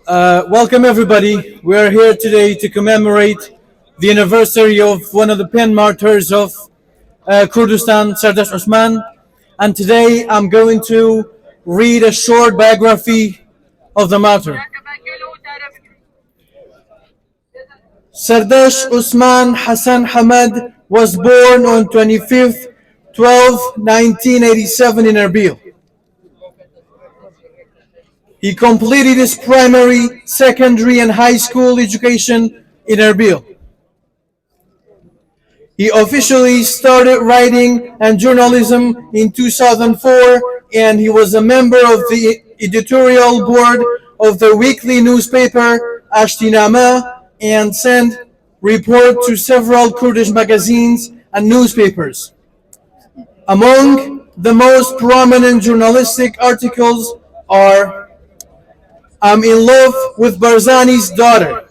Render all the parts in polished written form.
Welcome everybody. We are here today to commemorate the anniversary of one of the pen martyrs of Kurdistan, Sardasht Osman. And today I'm going to read a short biography of the martyr. Sardasht Osman Hassan Hamad was born on 25th 1987 in Erbil. He completed his primary, secondary and high school education in Erbil. He officially started writing and journalism in 2004, and he was a member of the editorial board of the weekly newspaper Name and sent reports to several Kurdish magazines and newspapers. Among the most prominent journalistic articles are "I'm in love with Barzani's daughter.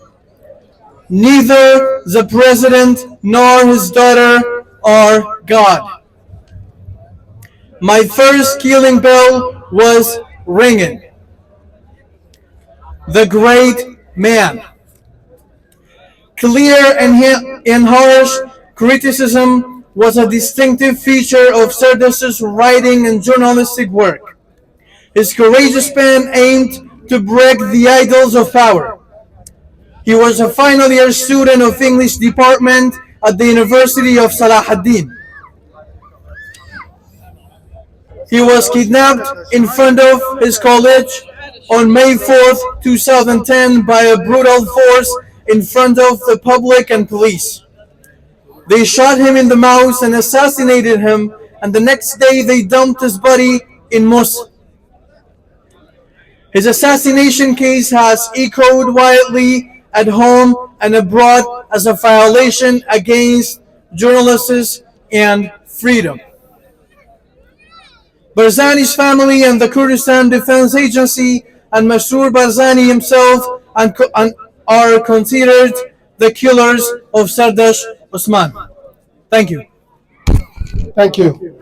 Neither the president nor his daughter are God. My first killing bell was ringing. The great man." Clear and harsh criticism was a distinctive feature of Sardasht's writing and journalistic work. His courageous pen aimed to break the idols of power. He was a final year student of English department at the University of Salahuddin. He was kidnapped in front of his college on May 4th, 2010 by a brutal force in front of the public and police. They shot him in the mouth and assassinated him, and the next day they dumped his body in Mosul. His assassination case has echoed widely at home and abroad as a violation against journalists and freedom. Barzani's family and the Kurdistan Defense Agency and Masroor Barzani himself are considered the killers of Sardasht Osman. Thank you. Thank you.